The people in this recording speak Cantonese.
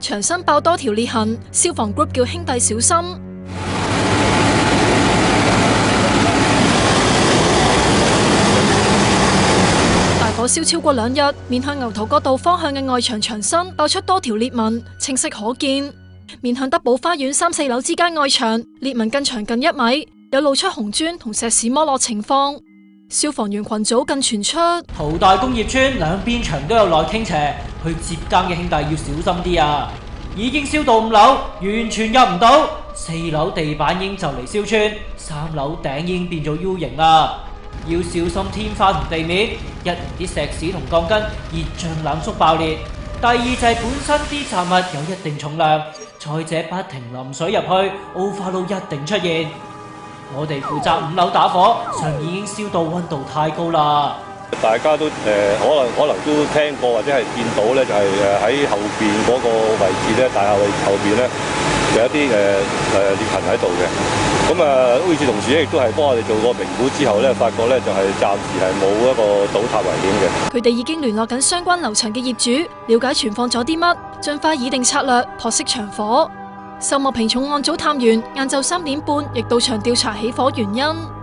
牆身爆多條裂痕，消防 group 叫兄弟小心。大火燒超過2日，面向牛頭角道方向嘅外牆牆身爆出多條裂紋，清晰可見。面向德寶花園3、4樓之間外牆裂紋更長近1米，有露出紅磚同石屎剝落情況。消防員群組更傳出淘大工業村兩邊牆都有內傾斜，去接更嘅兄弟要小心啲啊！已經燒到5樓，完全入唔到。4樓地板已經就嚟燒穿，3樓頂已經變咗 U 型啦。要小心天花同地面，一嚟啲石屎同鋼筋熱脹冷縮爆裂，第二就係本身啲雜物有一定重量，再者不停淋水入去，overload一定出現。我哋負責5樓打火，上面已經燒到溫度太高啦。大家都可能都聽過或者係見到咧，就係喺後邊嗰個位置咧，大廈後邊咧有一啲裂痕喺度嘅。咁與此同時咧，亦都係幫我哋做過評估之後咧，發覺咧就係暫時係冇一個倒塌危險嘅。佢哋已經聯絡緊相關樓層嘅業主，了解存放咗啲乜，盡快擬定策略撲熄場火。秀茂坪重案組探員晏晝3點半亦到場調查起火原因。